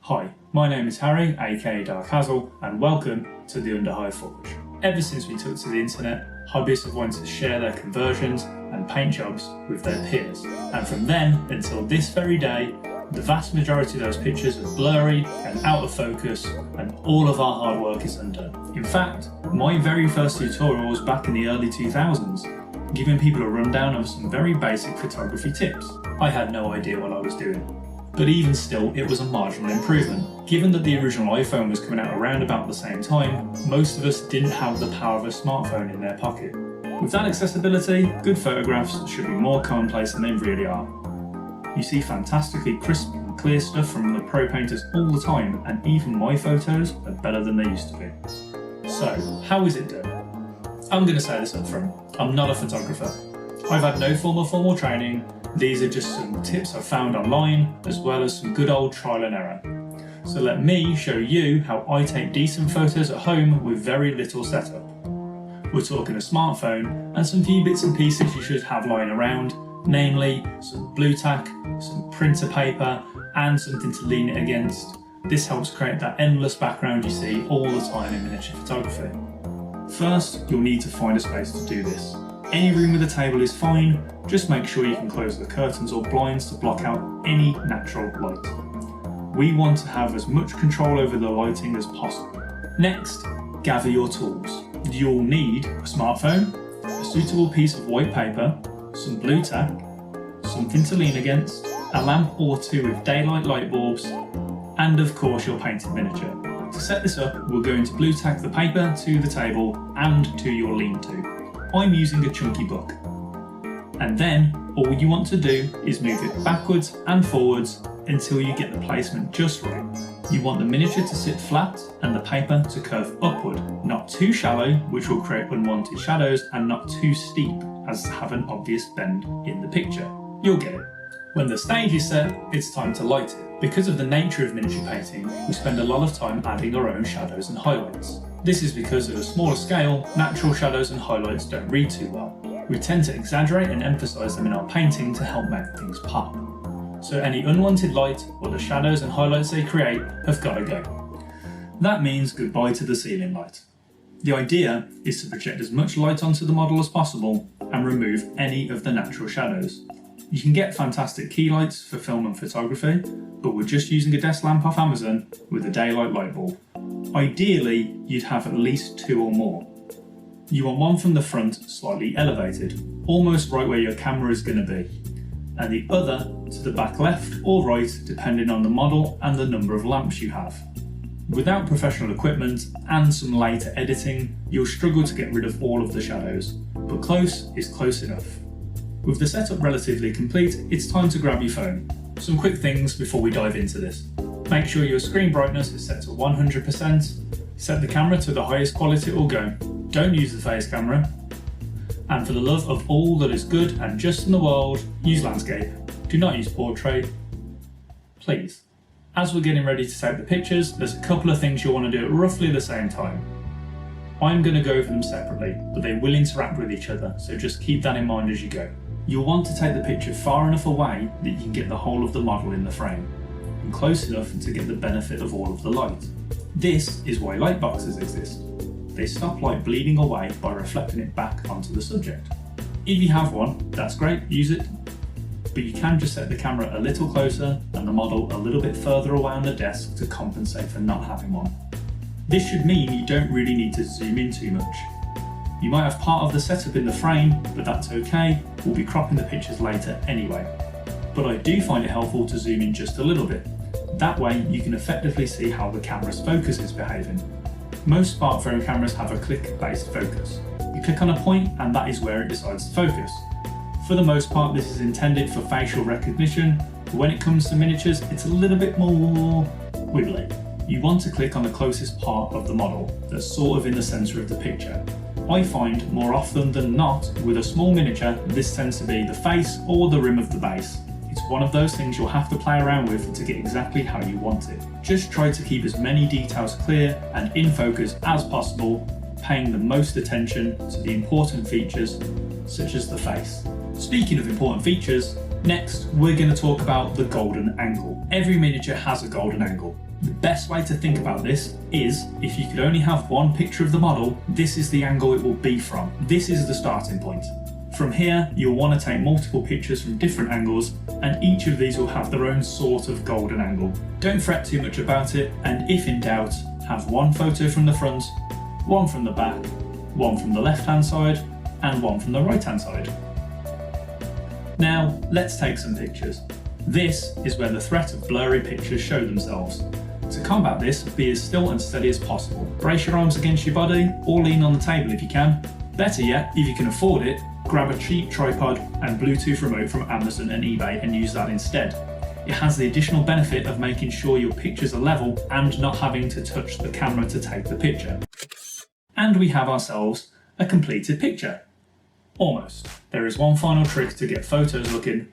Hi, my name is Harry, aka Dark Hazel, and welcome to the Underhive Forge. Ever since we took to the internet, hobbyists have wanted to share their conversions and paint jobs with their peers. And from then until this very day, the vast majority of those pictures are blurry and out of focus, and all of our hard work is undone. In fact, my very first tutorial was back in the early 2000s, giving people a rundown of some very basic photography tips. I had no idea what I was doing. But even still, it was a marginal improvement. Given that the original iPhone was coming out around about the same time, most of us didn't have the power of a smartphone in their pocket. With that accessibility, good photographs should be more commonplace than they really are. You see fantastically crisp and clear stuff from the pro painters all the time, and even my photos are better than they used to be. So, how is it done? I'm going to say this up front, I'm not a photographer. I've had no formal training. These are just some tips I've found online, as well as some good old trial and error. So let me show you how I take decent photos at home with very little setup. We're talking a smartphone and some few bits and pieces you should have lying around, namely some blue tack, some printer paper, and something to lean it against. This helps create that endless background you see all the time in miniature photography. First, you'll need to find a space to do this. Any room with a table is fine, just make sure you can close the curtains or blinds to block out any natural light. We want to have as much control over the lighting as possible. Next, gather your tools. You'll need a smartphone, a suitable piece of white paper, some blue tack, something to lean against, a lamp or two with daylight light bulbs, and of course your painted miniature. To set this up, we're going to blue tack the paper to the table and to your lean-to. I'm using a chunky book. And then all you want to do is move it backwards and forwards until you get the placement just right. You want the miniature to sit flat and the paper to curve upward, not too shallow, which will create unwanted shadows, and not too steep as to have an obvious bend in the picture. You'll get it. When the stage is set, it's time to light it. Because of the nature of miniature painting, we spend a lot of time adding our own shadows and highlights. This is because at a smaller scale, natural shadows and highlights don't read too well. We tend to exaggerate and emphasise them in our painting to help make things pop. So any unwanted light or the shadows and highlights they create have got to go. That means goodbye to the ceiling light. The idea is to project as much light onto the model as possible and remove any of the natural shadows. You can get fantastic key lights for film and photography, but we're just using a desk lamp off Amazon with a daylight light bulb. Ideally, you'd have at least two or more. You want one from the front slightly elevated, almost right where your camera is going to be, and the other to the back left or right depending on the model and the number of lamps you have. Without professional equipment and some later editing, you'll struggle to get rid of all of the shadows, but close is close enough. With the setup relatively complete, it's time to grab your phone. Some quick things before we dive into this. Make sure your screen brightness is set to 100%. Set the camera to the highest quality it will go. Don't use the face camera. And for the love of all that is good and just in the world, use landscape. Do not use portrait. Please. As we're getting ready to take the pictures, there's a couple of things you'll want to do at roughly the same time. I'm going to go over them separately, but they will interact with each other, so just keep that in mind as you go. You'll want to take the picture far enough away that you can get the whole of the model in the frame, and close enough to get the benefit of all of the light. This is why light boxes exist. They stop light bleeding away by reflecting it back onto the subject. If you have one, that's great, use it, but you can just set the camera a little closer and the model a little bit further away on the desk to compensate for not having one. This should mean you don't really need to zoom in too much. You might have part of the setup in the frame, but that's okay, we'll be cropping the pictures later anyway. But I do find it helpful to zoom in just a little bit. That way you can effectively see how the camera's focus is behaving. Most smartphone cameras have a click-based focus. You click on a point and that is where it decides to focus. For the most part this is intended for facial recognition, but when it comes to miniatures it's a little bit more wiggly. You want to click on the closest part of the model that's sort of in the centre of the picture. I find more often than not with a small miniature this tends to be the face or the rim of the base. It's one of those things you'll have to play around with to get exactly how you want it. Just try to keep as many details clear and in focus as possible, paying the most attention to the important features such as the face. Speaking of important features, Next, we're going to talk about the golden angle. Every miniature has a golden angle. The best way to think about this is, if you could only have one picture of the model, this is the angle it will be from. This is the starting point. From here, you'll want to take multiple pictures from different angles, and each of these will have their own sort of golden angle. Don't fret too much about it, and if in doubt, have one photo from the front, one from the back, one from the left-hand side, and one from the right-hand side. Now, let's take some pictures. This is where the threat of blurry pictures show themselves. To combat this, be as still and steady as possible. Brace your arms against your body, or lean on the table if you can. Better yet, if you can afford it, grab a cheap tripod and Bluetooth remote from Amazon and eBay and use that instead. It has the additional benefit of making sure your pictures are level and not having to touch the camera to take the picture. And we have ourselves a completed picture. Almost. There is one final trick to get photos looking,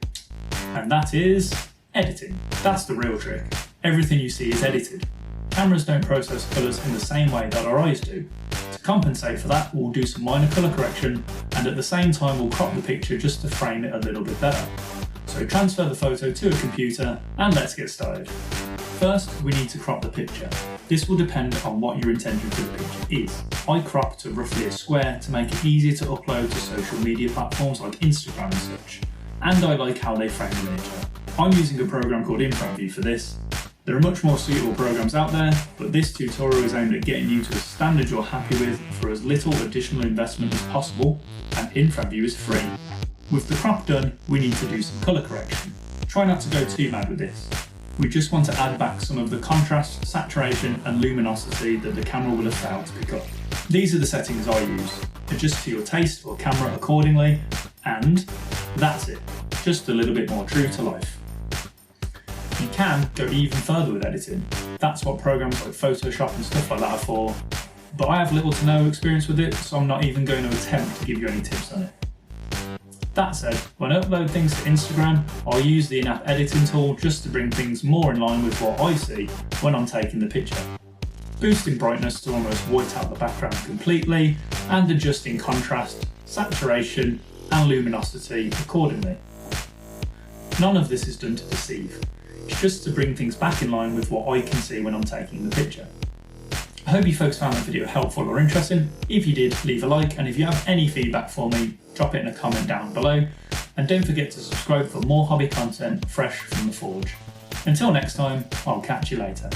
and that is editing. That's the real trick. Everything you see is edited. Cameras don't process colours in the same way that our eyes do. To compensate for that, we'll do some minor colour correction, and at the same time we'll crop the picture just to frame it a little bit better. So transfer the photo to a computer and let's get started. First, we need to crop the picture. This will depend on what your intention for the picture is. I crop to roughly a square to make it easier to upload to social media platforms like Instagram and such. And I like how they frame the miniature. I'm using a program called InfraView for this. There are much more suitable programs out there, but this tutorial is aimed at getting you to a standard you're happy with for as little additional investment as possible, and InfraView is free. With the crop done, we need to do some colour correction. Try not to go too mad with this. We just want to add back some of the contrast, saturation and luminosity that the camera will have failed to pick up. These are the settings I use. Adjust to your taste or camera accordingly, and that's it. Just a little bit more true to life. You can go even further with editing. That's what programs like Photoshop and stuff like that are for. But I have little to no experience with it, so I'm not even going to attempt to give you any tips on it. That said, when I upload things to Instagram, I'll use the in-app editing tool just to bring things more in line with what I see when I'm taking the picture. Boosting brightness to almost white out the background completely, and adjusting contrast, saturation, and luminosity accordingly. None of this is done to deceive. It's just to bring things back in line with what I can see when I'm taking the picture. I hope you folks found the video helpful or interesting. If you did, leave a like, and if you have any feedback for me, drop it in a comment down below. And don't forget to subscribe for more hobby content fresh from the forge. Until next time, I'll catch you later.